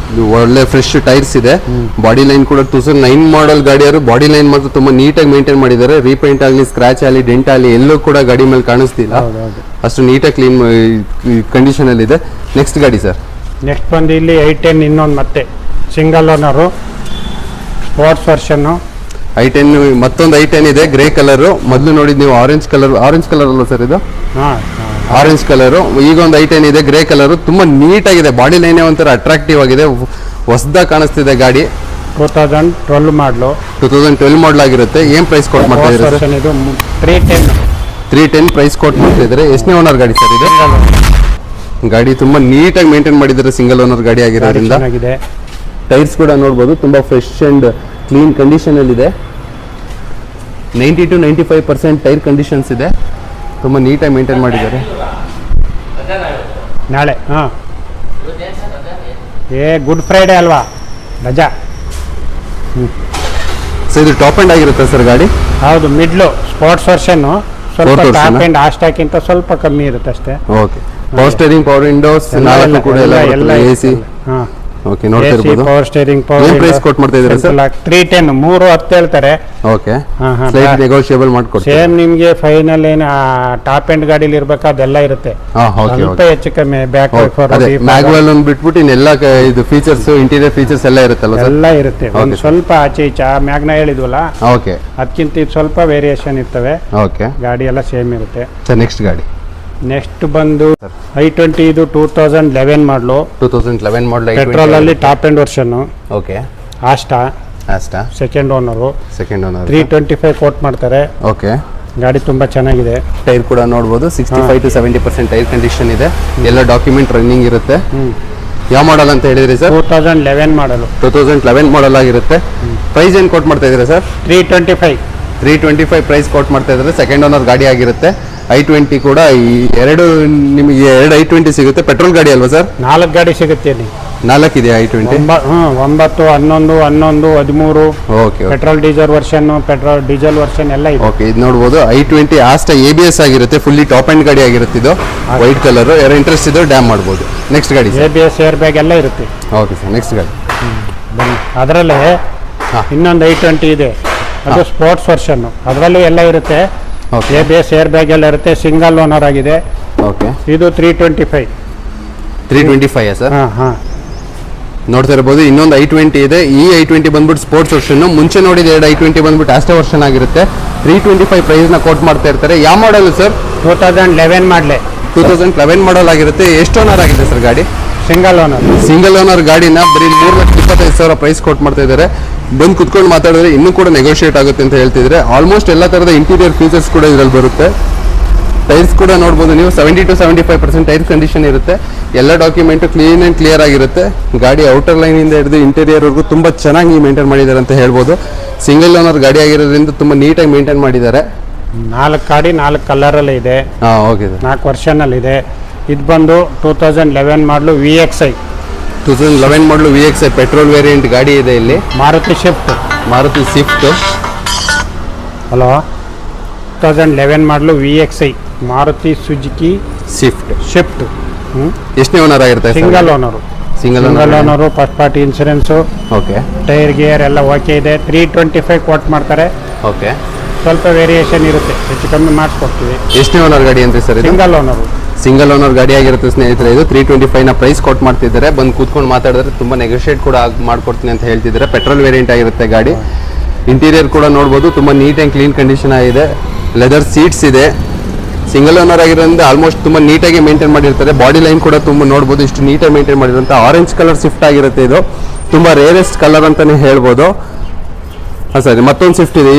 ಒಳ್ಳೆ ಫ್ರೆಶ್ ಟೈರ್ಸ್ ಇದೆ. ಬಾಡಿ ಲೈನ್ ಕೂಡ 2009 ಮಾಡೆಲ್ ಗಾಡಿಯವರು ಬಾಡಿ ಲೈನ್ ಮಾತ್ರ ತುಂಬಾ ನೀಟಾಗಿ ಮೇಂಟೈನ್ ಮಾಡಿದ್ದಾರೆ. ರೀಪೇಂಟ್ ಆಗಲಿ, ಸ್ಕ್ರಾಚ್ ಆಗಲಿ, ಡೆಂಟ್ ಆಗಲಿ ಎಲ್ಲೂ ಕೂಡ ಗಾಡಿ ಮೇಲೆ ಕಾಣಿಸ್ತಿಲ್ಲ. ಅಷ್ಟು ನೀಟಾಗಿ ಕ್ಲೀನ್ ಕಂಡೀಷನ್ ಅಲ್ಲಿ ಇದೆ. ನೆಕ್ಸ್ಟ್ ಗಾಡಿ ಸರ್. ನೆಕ್ಸ್ಟ್ ಬಂದು ಇಲ್ಲಿ 810 ಇನ್ನೊಂದು ಮತ್ತೆ ಸಿಂಗಲ್ ಓನರು ಸ್ಪೋರ್ಟ್ಸ್ ವರ್ಷನ್ನು. i10 ಮತ್ತೊಂದು i10 ಇದೆ ಗ್ರೇ ಕಲರ್. ಮೊದಲು ನೋಡಿದ್ ನೀವು ಆರೆಂಜ್ ಕಲರ್ ಅಲ್ಲ ಸರ್ ಇದು? Orange colour. ಈಗ ಒಂದು i10 ಇದೆ ಗ್ರೇ ಕಲರ್. ತುಂಬಾ ನೀಟ್ ಆಗಿದೆ, ಬಾಡಿ ಲೈನ್ ಒಂಥರ ಅಟ್ರಾಕ್ಟಿವ್ ಆಗಿದೆ, ಹೊಸದಾಗಿ ಕಾಣಿಸ್ತಿದೆ ಗಾಡಿ. 2012 ಮಾಡಲು. 2012 ಮಾಡಲ್ ಆಗಿರುತ್ತೆ. ಏನ್ ಪ್ರೈಸ್ ಕೊಟ್ ಮಾಡ್ತಾ ಇದ್ದಾರೆ ಸರ್? ಇದು 310 ಪ್ರೈಸ್ ಕೊಟ್ ಮಾಡ್ತಾ ಇದ್ದಾರೆ. ಎಷ್ಟನೇ ಓನರ್ ಗಾಡಿ ಸರ್ ಇದು? ಗಾಡಿ ತುಂಬಾ ನೀಟಾಗಿ ಮೇಂಟೈನ್ ಮಾಡಿದ್ದಾರೆ, ಸಿಂಗಲ್ ಓನರ್ ಗಾಡಿ ಆಗಿರೋದ್ರಿಂದ. ಟೈರ್ಸ್ ಕೂಡ ನೋಡ್ಬೋದು, ತುಂಬಾ ಫ್ರೆಶ್ ಅಂಡ್ ಕ್ಲೀನ್ ಕಂಡೀಷನ್ ಅಲ್ಲಿ ಇದೆ. 90 to 95% ಟೈರ್ ಕಂಡೀಷನ್ಸ್ ಇದೆ. ತುಂಬಾ ನೀಟಾಗಿ ಮೇಂಟೈನ್ ಮಾಡಿದ್ದಾರೆ. ನಾಳೆ ಗುಡ್ ಫ್ರೈಡೆ ಅಲ್ವಾ, ರಜಾ. ಸೊ ಇದು ಟಾಪ್ ಎಂಡ್ ಆಗಿರುತ್ತೆ ಸರ್ ಗಾಡಿ? ಹೌದು, ಮಿಡ್ಲು ಸ್ಪೋರ್ಟ್ಸ್ ವರ್ಷನ್. ಸ್ವಲ್ಪ ಟಾಪ್ ಎಂಡ್ ಆಸ್ಟಾಕ್ಕಿಂತ ಸ್ವಲ್ಪ ಕಮ್ಮಿ ಇರುತ್ತೆ ಅಷ್ಟೇ. Okay. Power steering, power Windows ನಾಲ್ಕು ಕೂಡ ಎಲ್ಲ ಎಸಿ. ಓಕೆ, ನೋಡ್ತಾ ಇರಬಹುದು. ಪವರ್ ಸ್ಟೇರಿಂಗ್, ಏನು ಪ್ರೈಸ್ ಕೊಟ್ ಮಾಡ್ತಾ ಇದ್ದೀರಾ ಸರ್? 310 310 ಹೇಳ್ತಾರೆ. ಓಕೆ, ಸ್ಲೈಟ್ ನೆಗೋಷಿಯಬಲ್ ಮಾಡ್ಕೊಡ್ತೀವಿ. ಸೇಮ್ ನಿಮಗೆ ಫೈನಲ್ ಏನು ಟಾಪ್ ಎಂಡ್ ಗಾಡಿಲಿ ಇರಬೇಕು ಅದೆಲ್ಲ ಇರುತ್ತೆ. ಸ್ವಲ್ಪ ಹೆಚ್ಚು ಕಮ್ಮಿ ಬ್ಯಾಕ್ ಮ್ಯಾಗ್ವೆಲ್ ಒಂದು ಬಿಟ್ಬಿಟ್ಟು ಇನ್ನೆಲ್ಲ ಇದು ಫೀಚರ್ಸ್, ಇಂಟೀರಿಯರ್ ಫೀಚರ್ಸ್ ಎಲ್ಲ ಇರುತ್ತಲ್ಲ ಸರ್? ಎಲ್ಲ ಇರುತ್ತೆ. ಒಂದು ಸ್ವಲ್ಪ ಆಚೆ ಈಚೆ ಮ್ಯಾಗ್ನ ಹೇಳಿದ್ವಲ್ಲ, ಓಕೆ, ಅದಕ್ಕಿಂತ ಸ್ವಲ್ಪ ವೇರಿಯೇಷನ್ ಇರ್ತವೆ. ಓಕೆ, ಗಾಡಿ ಎಲ್ಲ ಸೇಮ್ ಇರುತ್ತೆ ಸರ್. ನೆಕ್ಸ್ಟ್ ಗಾಡಿ. ನೆಕ್ಸ್ಟ್ ಬಂದು i20 ಇದು 2011 ಮಾಡಲು. 2011 ಮಾಡಲ್ ಪೆಟ್ರೋಲ್ ಅಲ್ಲಿ ಟಾಪ್ ಎಂಡ್ ವರ್ಷನ್. ಓಕೆ, ಆಸ್ಟಾ ಸೆಕೆಂಡ್ ಓನರು. 325 ಕೋಟ್ ಮಾಡ್ತಾರೆ. ಓಕೆ, ಗಾಡಿ ತುಂಬಾ ಚೆನ್ನಾಗಿದೆ. ಟೈರ್ ಕೂಡ ನೋಡಬಹುದು, 65 to 70% ಟೈರ್ ಕಂಡೀಷನ್ ಇದೆ. ಎಲ್ಲ ಡಾಕ್ಯುಮೆಂಟ್ ರನ್ನಿಂಗ್ ಇರುತ್ತೆ. ಯಾವ ಮಾಡಲ್ ಅಂತ ಹೇಳಿದ್ರಿ ಸರ್? 2011 ಮಾಡಲು. 2011 ಮಾಡಲ್ ಆಗಿರುತ್ತೆ. ಪ್ರೈಸ್ ಏನು ಕೋಟ್ ಮಾಡ್ತಾ ಇದ್ದೀರಾ ಸರ್? 325 ಪ್ರೈಸ್ ಕೋಟ್ ಮಾಡ್ತಾ ಇದ್ದಾರೆ. ಸೆಕೆಂಡ್ ಓನರ್ ಗಾಡಿ ಆಗಿರುತ್ತೆ. i20 ಕೂಡ ನಿಮಗೆ ಎರಡು i20 ಸಿಗುತ್ತೆ. ಪೆಟ್ರೋಲ್ ಗಾಡಿ ಅಲ್ವಾ ಸರ್? 4 ಗಾಡಿ ಸಿಗುತ್ತೆ. 4 ಇದೆ i20. 9, 11, 13. Okay, petrol diesel version ಎಲ್ಲ ಇದೆ. ಓಕೆ, ಇದು ನೋಡಬಹುದು i20 ಆಸ್ಟಾ ABS ಆಗಿರುತ್ತೆ. ಫುಲ್ಲಿ ಟಾಪ್ ಎಂಡ್ ಗಾಡಿ ಆಗಿರುತ್ತೆ. ಇದು ವೈಟ್ ಕಲರ್. ಯಾರು ಇಂಟ್ರೆಸ್ಟ್ ಇದ್ರೆ ಡ್ಯಾಮ್ ಮಾಡಬಹುದು. ನೆಕ್ಸ್ಟ್ ಗಾಡಿ ABS ಏರ್ ಬ್ಯಾಗ್ ಎಲ್ಲ ಇರುತ್ತೆ. ಓಕೆ ಸರ್, ನೆಕ್ಸ್ಟ್ ಗಾಡಿ. ಅದರಲ್ಲೇ ಇನ್ನೊಂದು i20 ಇದೆ, ಅದು ಸ್ಪೋರ್ಟ್ಸ್ ವರ್ಷನ್. ಅದರಲ್ಲೂ ಎಲ್ಲ ಇರುತ್ತೆ. ABS ಏರ್ ಬ್ಯಾಗ್ ಎಲ್ಲ ಇರುತ್ತೆ. ಸಿಂಗಲ್ ಓನರ್ ಆಗಿದೆ. ಓಕೆ, ಇದು 325 ಸರ್? ನೋಡ್ತಾ ಇರಬಹುದು. ಇನ್ನೊಂದು i20 ಇದೆ. ಈ i20 ಬಂದ್ಬಿಟ್ಟು ಸ್ಪೋರ್ಟ್ಸ್ ವರ್ಷನ್. ಮುಂಚೆ ನೋಡಿದ ಎರಡು i20 ಬಂದ್ಬಿಟ್ಟು ಆಸ್ಟಾ ವರ್ಷನ್ ಆಗಿರುತ್ತೆ. 325 ಪ್ರೈಸ್ ನ ಕೋಟ್ ಮಾಡ್ತಾ ಇರ್ತಾರೆ. ಯಾವ ಮಾಡಲ್ ಸರ್? 2011 ಮಾಡಲೆ. 2011 ಮಾಡಲ್ ಆಗಿರುತ್ತೆ. ಎಷ್ಟು ಓನರ್ ಆಗಿದೆ ಸರ್ ಗಾಡಿ? ಸಿಂಗಲ್ ಓನರ್ ಗಾಡಿನ ಬರೀ 3,25,000 ಪ್ರೈಸ್ ಕೋಟ್ ಮಾಡ್ತಾ ಇದ್ದಾರೆ. ಬಂದು ಕುತ್ಕೊಂಡು ಮಾತಾಡಿದ್ರೆ ಇನ್ನೂ ಕೂಡ ನೆಗೋಷಿಯೇಟ್ ಆಗುತ್ತೆ ಅಂತ ಹೇಳ್ತಿದ್ರೆ. ಆಲ್ಮೋಸ್ಟ್ ಎಲ್ಲ ತರದ ಇಂಟೀರಿಯರ್ ಫೀಚರ್ಸ್ ಕೂಡ ಇದರಲ್ಲಿ ಬರುತ್ತೆ. ಟೈರ್ಸ್ ಕೂಡ ನೋಡ್ಬೋದು ನೀವು, 70 to 75% ಟೈರ್ ಕಂಡೀಷನ್ ಇರುತ್ತೆ. ಎಲ್ಲ ಡಾಕ್ಯುಮೆಂಟ್ ಕ್ಲೀನ್ ಅಂಡ್ ಕ್ಲಿಯರ್ ಆಗಿರುತ್ತೆ. ಗಾಡಿ ಔಟರ್ ಲೈನ್ ಇಂದ ಹಿಡಿದು ಇಂಟೀರಿಯರ್ ವರ್ಗೂ ತುಂಬಾ ಚೆನ್ನಾಗಿ ಮೇಂಟೈನ್ ಮಾಡಿದ್ದಾರೆ ಅಂತ ಹೇಳ್ಬೋದು. ಸಿಂಗಲ್ ಓನರ್ ಗಾಡಿ ಆಗಿರೋದ್ರಿಂದ ತುಂಬಾ ನೀಟಾಗಿ ಮೇಂಟೈನ್ ಮಾಡಿದ್ದಾರೆ. 4 ಗಾಡಿ 4 ಕಲರ್ ಅಲ್ಲಿ ಇದೆ. Okay sir. 4 ವರ್ಷನ್ ಅಲ್ಲಿ ಇದೆ. ಇದು ಬಂದು 2011 ಮಾಡಲು VXI. 2011 ಮಾಡಲು VXI ಪೆಟ್ರೋಲ್ ವೇರಿಯಂಟ್ ಗಾಡಿ ಇದೆ. ಇಲ್ಲಿ ಮಾರುತಿ ಸ್ವಿಫ್ಟ್. ಹಲೋ, 2011 ಮಾಡಲು VXI ಮಾರುತಿ ಸುಜುಕಿ ಸ್ವಿಫ್ಟ್. ಎಷ್ಟನೇ ಓನರ್ ಆಗಿರುತ್ತೆ? Single owner. First party insurance. Okay, tyre gear ಎಲ್ಲ ಓಕೆ ಇದೆ. 325 ಕೋಟ್ ಮಾಡ್ತಾರೆ. ಓಕೆ, ಸ್ವಲ್ಪ ವೇರಿಯೇಷನ್ ಇರುತ್ತೆ, ಹೆಚ್ಚು ಕಮ್ಮಿ ಮಾಡಿಸ್ಕೊಡ್ತೀವಿ. ಎಷ್ಟನೇ ಓನರ್ ಗಾಡಿ ಅಂತ ಸರ್? ಸಿಂಗಲ್ ಓನರ್ ಗಾಡಿ ಆಗಿರುತ್ತೆ ಸ್ನೇಹಿತರೆ. ಇದು 325 ಪ್ರೈಸ್ ಕೊಟ್ ಮಾಡ್ತಿದ್ದಾರೆ. ಬಂದು ಕೂತ್ಕೊಂಡು ಮಾತಾಡಿದ್ರೆ ತುಂಬಾ ನೆಗೋಷಿಯೇಟ್ ಕೂಡ ಮಾಡ್ಕೊಡ್ತೀನಿ ಅಂತ ಹೇಳ್ತಿದ್ದಾರೆ. ಪೆಟ್ರೋಲ್ ವೇರಿಯಂಟ್ ಆಗಿರುತ್ತೆ ಗಾಡಿ. ಇಂಟೀರಿಯರ್ ಕೂಡ ನೋಡ್ಬೋದು, ತುಂಬಾ ನೀಟ್ ಆ್ಯಂಡ್ ಕ್ಲೀನ್ ಕಂಡೀಷನ್ ಆಗಿದೆ. ಲೆದರ್ ಸೀಟ್ಸ್ ಇದೆ. ಸಿಂಗಲ್ ಓನರ್ ಆಗಿರೋದ್ರಿಂದ ಆಲ್ಮೋಸ್ಟ್ ತುಂಬಾ ನೀಟಾಗಿ ಮೇಂಟೈನ್ ಮಾಡಿರ್ತಾರೆ. ಬಾಡಿ ಲೈನ್ ಕೂಡ ತುಂಬಾ ನೋಡ್ಬೋದು, ಇಷ್ಟು ನೀಟಾಗಿ ಮೇಂಟೈನ್ ಮಾಡಿರೋಂಥ ಆರೆಂಜ್ ಕಲರ್ ಸ್ವಿಫ್ಟ್ ಆಗಿರುತ್ತೆ. ಇದು ತುಂಬಾ ರೇರೆಸ್ಟ್ ಕಲರ್ ಅಂತಾನೆ ಹೇಳ್ಬೋದು. ಸರಿ, ಮತ್ತೊಂದು ಸ್ವಿಫ್ಟ್ ಇದೆ,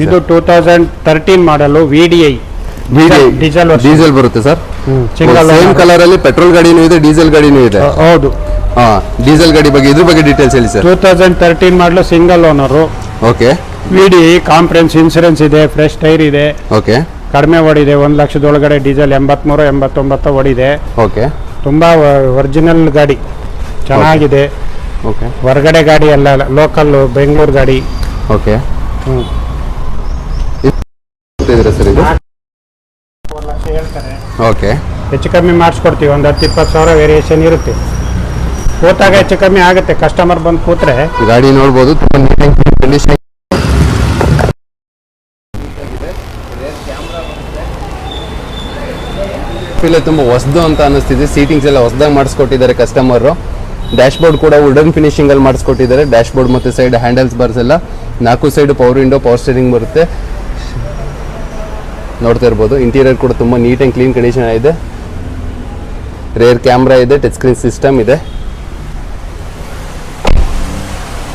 ಇದು 2013 ಮಾಡಲು VDI ಡೀಸೆಲ್ ಬರುತ್ತೆ ಸರ್. ಸೇಮ್ ಕಲರ್ ಅಲ್ಲಿ ಪೆಟ್ರೋಲ್ ಗಾಡಿನೂ ಇದೆ, ಡೀಸೆಲ್ ಗಾಡಿನೂ ಇದೆ. ಹೌದು. ಡೀಸೆಲ್ ಗಾಡಿ ಬಗ್ಗೆ ಇದ್ರ ಬಗ್ಗೆ ಡೀಟೇಲ್ಸ್ ಹೇಳಿ ಸರ್. 2013 ಮಾಡಲು single owner. Okay, VDI ಕಾಂಪ್ರೆನ್ಸ್ insurance ಇದೆ. ಫ್ರೆಶ್ ಟೈರ್ ಇದೆ. ಓಕೆ, ಕಡಿಮೆ ಓಡಿದೆ. 1 ಲಕ್ಷದ ಒಳಗಡೆ. ಡೀಸೆಲ್ 83-89 ಓಡಿದೆ. ಓಕೆ, ತುಂಬಾ ಒರಿಜಿನಲ್ ಗಾಡಿ, ಚೆನ್ನಾಗಿದೆ. ಓಕೆ, ಹೊರಗಡೆ ಗಾಡಿ ಅಲ್ಲ, ಲೋಕಲ್ ಬೆಂಗಳೂರು ಗಾಡಿ. ಓಕೆ, ಸರ್ ಇದು 4 ಲಕ್ಷ ಹೇಳ್ತಾರೆ. ಓಕೆ, ಹೆಚ್ಚು ಕಮ್ಮಿ ಮಾಡಿಸ್ಕೊಡ್ತೀವಿ. ಒಂದು 10-20 ಸಾವಿರ ವೇರಿಯೇಷನ್ ಇರುತ್ತೆ. ಕೂತಾಗ ಹೆಚ್ಚು ಕಮ್ಮಿ ಆಗುತ್ತೆ, ಕಸ್ಟಮರ್ ಬಂದು ಕೂತ್ರೆ. ಗಾಡಿ ನೋಡ್ಬೋದು ತುಂಬ ನೀಟಾಗಿ ಕಂಡೀಷನ್. ತುಂಬ ಹೊಸದು ಅಂತ ಅನಿಸ್ತಿದೆ. ಸೀಟಿಂಗ್ಸ್ ಎಲ್ಲ ಹೊಸದಾಗಿ ಮಾಡಿಸ್ಕೊಟ್ಟಿದ್ದಾರೆ ಕಸ್ಟಮರು. ಡ್ಯಾಶ್ ಬೋರ್ಡ್ ಕೂಡ ವುಡನ್ ಫಿನಿಶಿಂಗ್ ಅಲ್ಲಿ ಮಾಡಿಸ್ಕೊಟ್ಟಿದ್ದಾರೆ. ಡ್ಯಾಶ್ ಬೋರ್ಡ್ ಮತ್ತು ಸೈಡ್ ಹ್ಯಾಂಡಲ್ಸ್ ಬಾರ್ಸ್ ಎಲ್ಲ 4 side power window, power steering ಬರುತ್ತೆ. ನೋಡ್ತಾ ಇರ್ಬೋದು. ಇಂಟೀರಿಯರ್ ಕೂಡ ತುಂಬ ನೀಟ್ ಆ್ಯಂಡ್ ಕ್ಲೀನ್ ಕಂಡೀಷನ್ ಇದೆ. ರೇರ್ ಕ್ಯಾಮ್ರಾ ಇದೆ, ಟಚ್ ಸ್ಕ್ರೀನ್ ಸಿಸ್ಟಮ್ ಇದೆ.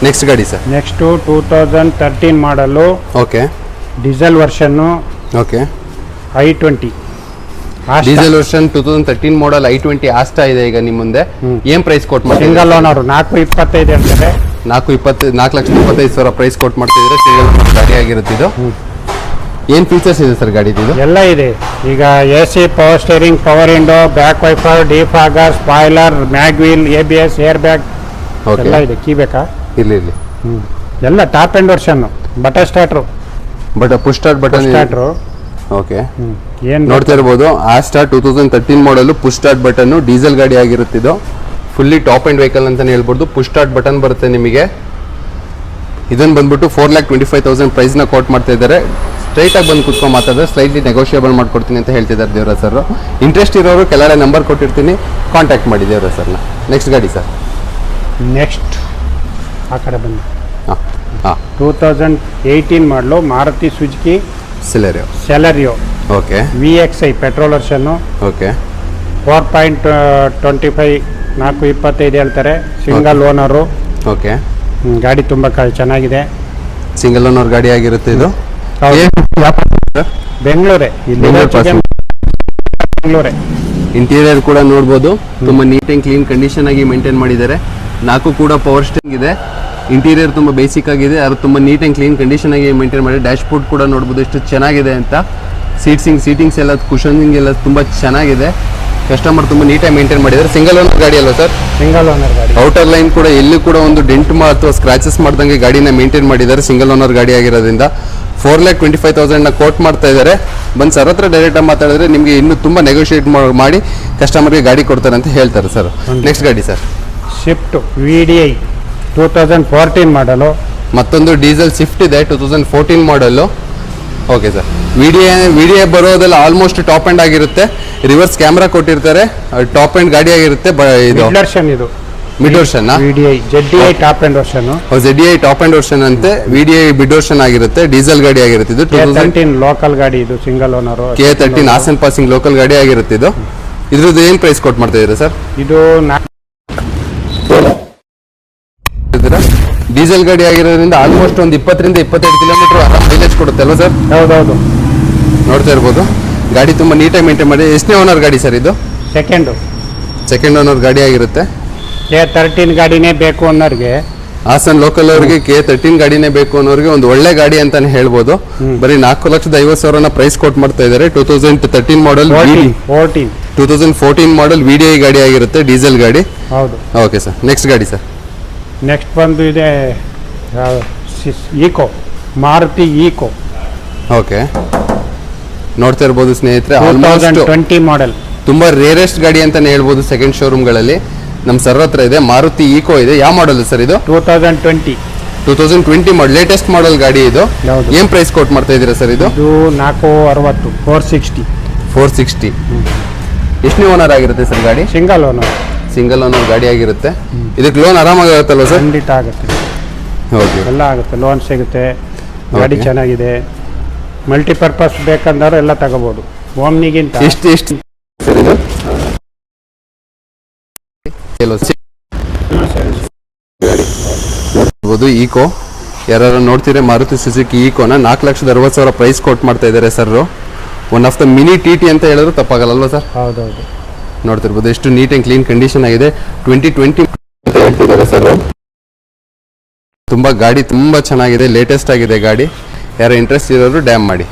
ನೆಕ್ಸ್ಟ್ ಗಾಡಿ sir. Next 2013 model, okay, diesel version, okay. i20 diesel version 2013 model i20 Asta ಇದೆ ಈಗ ನಿಮ್ಮ ಮುಂದೆ. ಏನ್ ಪ್ರೈಸ್ ಕೊಟ್ ಮಾಡ್ತೀರಾ? ಸಿಂಗಲ್ ಓನರ್ 425 ಹೇಳ್ತಾರೆ. 4,25,000 ಪ್ರೈಸ್ ಕೊಟ್ ಮಾಡ್ತಿದ್ರೆ ಸಿಂಗಲ್ ಗಾಡಿ ಆಗಿರುತ್ತೆ ಇದು. ಏನ್ ಫೀಚರ್ಸ್ ಇದೆ ಸರ್ ಗಾಡಿ ಇದು? ಎಲ್ಲ ಇದೆ. ಈಗ AC, power steering, power window, back wiper, defogger, spoiler, mag wheel, ABS, air bag ಎಲ್ಲ ಇದೆ. ಕೀ ಬೇಕಾ? ಇರ್ಲಿ. ಎಲ್ಲ top end version. Button starter, push start button starter. Okay, ಏನು ನೋಡ್ತಾ ಇರ್ಬೋದು. ಆಸ್ಟಾ 2013 ಮಾಡಲ್, ಪುಷ್ ಸ್ಟಾರ್ಟ್ ಬಟನ್, ಡೀಸೆಲ್ ಗಾಡಿ ಆಗಿರುತ್ತೆ ಇದು. ಫುಲ್ಲಿ ಟಾಪ್ ಎಂಡ್ ವೆಹಿಕಲ್ ಅಂತಾನೆ ಹೇಳ್ಬೋದು. ಪುಷ್ ಸ್ಟಾರ್ಟ್ ಬಟನ್ ಬರುತ್ತೆ ನಿಮಗೆ. ಇದನ್ನು ಬಂದ್ಬಿಟ್ಟು 4,25,000 ಪ್ರೈಸ್ನ ಕೋಟ್ ಮಾಡ್ತಾ ಇದ್ದಾರೆ. ಸ್ಟ್ರೈಟ್ ಆಗಿ ಬಂದು ಕುತ್ಕೊಂಡು ಮಾತಾಡಿದ್ರೆ ಸ್ಲೈಟ್ಲಿ ನೆಗೋಷಿಯೇಬಲ್ ಮಾಡ್ಕೊಡ್ತೀನಿ ಅಂತ ಹೇಳ್ತಿದ್ದಾರೆ ದೇವರಾಜ್ ಸರ್. ಇಂಟ್ರೆಸ್ಟ್ ಇರೋರು ಕೆಳಗಡೆ ನಂಬರ್ ಕೊಟ್ಟಿರ್ತೀನಿ, ಕಾಂಟ್ಯಾಕ್ಟ್ ಮಾಡಿ ದೇವರಾಜ್ ಸರ್ನ. ನೆಕ್ಸ್ಟ್ ಗಾಡಿ ಸರ್. ನೆಕ್ಸ್ಟ್ ಆ ಕಡೆ ಬನ್ನಿ. ಹಾಂ 2018 model, Maruti Suzuki Celerio, okay. VXI petrol version, okay. 4.25, 425 ಹೇಳ್ತಾರೆ. Single owner. ಓಕೆ. ಗಾಡಿ ತುಂಬ ಚೆನ್ನಾಗಿದೆ. ಸಿಂಗಲ್ ಓನರ್ ಗಾಡಿ ಆಗಿರುತ್ತೆ ಇದು. ಬೆಂಗಳೂರೇ, ಇಲ್ಲಿ ಬೆಂಗಳೂರೇ. ಇಂಟೀರಿಯರ್ ಕೂಡ ನೋಡ್ಬೋದು. ತುಂಬ ನೀಟ್ ಆ್ಯಂಡ್ ಕ್ಲೀನ್ ಕಂಡೀಷನ್ ಆಗಿ ಮೇಂಟೈನ್ ಮಾಡಿದ್ದಾರೆ. 4 ಕೂಡ ಪವರ್ ಸ್ಟೇರಿಂಗ್ ಇದೆ. ಇಂಟೀರಿಯರ್ ತುಂಬ ಬೇಸಿಕ್ ಆಗಿದೆ, ಅದು ತುಂಬ ನೀಟ್ ಆ್ಯಂಡ್ ಕ್ಲೀನ್ ಕಂಡೀಷನ್ ಆಗಿ ಮೇಂಟೈನ್ ಮಾಡಿ. ಡ್ಯಾಶ್ ಬೋರ್ಡ್ ಕೂಡ ನೋಡ್ಬೋದು ಎಷ್ಟು ಚೆನ್ನಾಗಿದೆ ಅಂತ. ಸೀಟಿಂಗ್ಸ್ ಎಲ್ಲ, ಕುಷನಿಂಗ್ ಎಲ್ಲ ತುಂಬ ಚೆನ್ನಾಗಿದೆ. ಕಸ್ಟಮರ್ ತುಂಬ ನೀಟಾಗಿ ಮೇಂಟೈನ್ ಮಾಡಿದ್ದಾರೆ. ಸಿಂಗಲ್ ಓನರ್ ಗಾಡಿ ಅಲ್ವಾ ಸರ್? ಸಿಂಗಲ್ ಓನರ್ ಗಾಡಿ. ಔಟರ್ ಲೈನ್ ಕೂಡ ಎಲ್ಲಿ ಕೂಡ ಒಂದು ಡೆಂಟ್ ಅಥವಾ ಸ್ಕ್ರಾಚಸ್ ಮಾಡ್ದಂಗೆ ಗಾಡಿನ ಮೇಂಟೈನ್ ಮಾಡಿದ್ದಾರೆ. ಸಿಂಗಲ್ ಓನರ್ ಗಾಡಿ ಆಗಿರೋದ್ರಿಂದ 4,25,000 ಕೋಟ್ ಮಾಡ್ತಾ ಇದ್ದಾರೆ. ಬಂದು ಸರ್ ಹತ್ರ ಡೈರೆಕ್ಟಾಗಿ ಮಾತಾಡಿದ್ರೆ ನಿಮಗೆ ಇನ್ನೂ ತುಂಬ ನೆಗೋಷಿಯೇಟ್ ಮಾಡಿ ಕಸ್ಟಮರ್ಗೆ ಗಾಡಿ ಕೊಡ್ತಾರೆ ಅಂತ ಹೇಳ್ತಾರೆ ಸರ್. ನೆಕ್ಸ್ಟ್ ಗಾಡಿ ಸರ್. Swift VDI 2014 model. ಮತ್ತೊಂದು ಡೀಸೆಲ್ ಸ್ವಿಫ್ಟ್ ಇದೆ 2014 ಮಾಡಲ್ಲು. Okay sir. ವಿಡಿಐ ಬರೋದೆಲ್ಲ ಆಲ್ಮೋಸ್ಟ್ ಟಾಪ್ ಎಂಡ್ ಆಗಿರುತ್ತೆ. ರಿವರ್ಸ್ ಕ್ಯಾಮ್ರಾ ಕೊಟ್ಟಿರ್ತಾರೆ. ಟಾಪ್ ಎಂಡ್ ಗಾಡಿ ಆಗಿರುತ್ತೆ. ಇದು mid version VDI ZDI top end version. ZDI top end version ಅಂತೆ. VDI ಮಿಡ್ ವರ್ಷನ್ ಆಗಿರುತ್ತೆ. ಡೀಸೆಲ್ ಗಾಡಿ ಆಗಿರುತ್ತೆ ಇದು. 2013 ಲೋಕಲ್ ಗಾಡಿ ಇದು. Single owner. K13 Hassan passing local ಗಾಡಿ ಆಗಿರುತ್ತೆ ಇದು. ಇದ್ರದ್ದು ಏನು ಪ್ರೈಸ್ ಕೊಟ್ ಮಾಡ್ತಾ ಇದ್ದೀರಾ ಸರ್? ಇದು ಡೀಸೆಲ್ ಗಾಡಿ ಆಗಿರೋದ್ರಿಂದ ಆಲ್ಮೋಸ್ಟ್ ಒಂದು 20ರಿಂದ 25 ಕಿಲೋಮೀಟರ್ ಆರಾಮ್ ಮೈಲೇಜ್ ಕೊಡುತ್ತೆ ಅಲ್ವಾ ಸರ್? ಹೌದೌದು. ನೋಡ್ತಾ ಇರ್ಬೋದು. ಗಾಡಿ ತುಂಬ ನೀಟಾಗಿ ಮೇಂಟೈನ್ ಮಾಡಿ. ಎಷ್ಟನೇ ಓನರ್ ಗಾಡಿ ಸರ್ ಇದು? ಸೆಕೆಂಡ್ ಓನರ್ ಗಾಡಿ ಆಗಿರುತ್ತೆ. K13 ಗಾಡಿನೇ ಬೇಕು ಅನ್ನೋರಿಗೆ, ಹಾಸನ್ ಲೋಕಲ್ ಅವರಿಗೆ K13 ಗಾಡಿನೇ ಬೇಕು ಅನ್ನೋರಿಗೆ ಒಂದು ಒಳ್ಳೆ ಗಾಡಿ ಅಂತಾನೆ ಹೇಳ್ಬೋದು. ಬರೀ 4,50,000 ಪ್ರೈಸ್ ಕೊಟ್ ಮಾಡ್ತಾ ಇದ್ದಾರೆ. 2013 ಮಾಡಲ್, 2014 ಮಾಡಲ್ VDI ಗಾಡಿ ಆಗಿರುತ್ತೆ. ಡೀಸೆಲ್ ಗಾಡಿ. ಹೌದು. Okay sir. ನೆಕ್ಸ್ಟ್ ಗಾಡಿ ಸರ್. ನೆಕ್ಸ್ಟ್ ಬಂದು ಇದೆ ಈಕೋ, ಮಾರುತಿ ಈಕೋ. ಓಕೆ, ನೋಡ್ತಾ ಇರ್ಬೋದು ಸ್ನೇಹಿತರೆ. 2020 ಮಾಡಲ್. ತುಂಬಾ ರೇರೆಸ್ಟ್ ಗಾಡಿ ಅಂತಾನೆ ಹೇಳ್ಬೋದು. ಸೆಕೆಂಡ್ ಶೋರೂಮ್ಗಳಲ್ಲಿ ನಮ್ಮ ಸರ್ ಹತ್ರ ಇದೆ. ಮಾರುತಿ ಈಕೋ ಇದೆ. ಯಾವ ಮಾಡಲ್ ಸರ್ ಇದು? 2020 ಮಾಡಲ್, ಲೇಟೆಸ್ಟ್ ಮಾಡಲ್ ಗಾಡಿ ಇದು. ಏನ್ ಪ್ರೈಸ್ ಕೋಟ್ ಮಾಡ್ತಾ ಇದ್ದೀರಾ ಸರ್ ಇದು? 460. 460. ಎಷ್ಟನೇ ಓನರ್ ಆಗಿರುತ್ತೆ ಸರ್ ಗಾಡಿ? ಸಿಂಗಲ್ ಓನರ್ ಗಾಡಿ ಆಗಿರುತ್ತೆ. ಇದಕ್ಕೆ ಲೋನ್ ಆರಾಮಾಗುತ್ತಲ್ವ ಸರ್? ಖಂಡಿತ ಆಗುತ್ತೆ. ಓಕೆ, ಎಲ್ಲ ಆಗುತ್ತೆ. ಲೋನ್ ಸಿಗುತ್ತೆ. ಗಾಡಿ ಚೆನ್ನಾಗಿದೆ. ಮಲ್ಟಿಪರ್ಪಸ್ ಬೇಕಂದವರು ಎಲ್ಲ ತಗೋಬಹುದು. ಓಮ್ನಿಗಿಂತ ಎಷ್ಟು ಸರ್ ಇದು? ಈಕೋ ಯಾರು ನೋಡ್ತೀರಾ? ಮಾರುತಿ ಸುಜುಕಿ ಈಕೋನ 4,60,000 ಪ್ರೈಸ್ ಕೊಟ್ ಮಾಡ್ತಾ ಇದ್ದಾರೆ sir. One of the mini TT ಅಂತ ಹೇಳಿದ್ರು ತಪ್ಪಾಗಲ್ಲ ಸರ್? ಹೌದೌದು. ನೋಡ್ತಿರ್ಬೋದು ಎಷ್ಟು ನೀಟ್ ಆ್ಯಂಡ್ ಕ್ಲೀನ್ ಕಂಡೀಷನ್ ಆಗಿದೆ. 2020 ಅಂತ ಹೇಳ್ತಿದ್ದಾರೆ ಸರ್. ತುಂಬ ಗಾಡಿ ತುಂಬ ಚೆನ್ನಾಗಿದೆ, ಲೇಟೆಸ್ಟ್ ಆಗಿದೆ ಗಾಡಿ. ಯಾರು ಇಂಟ್ರೆಸ್ಟ್ ಇರೋರು ಡ್ಯಾಮ್ ಮಾಡಿ.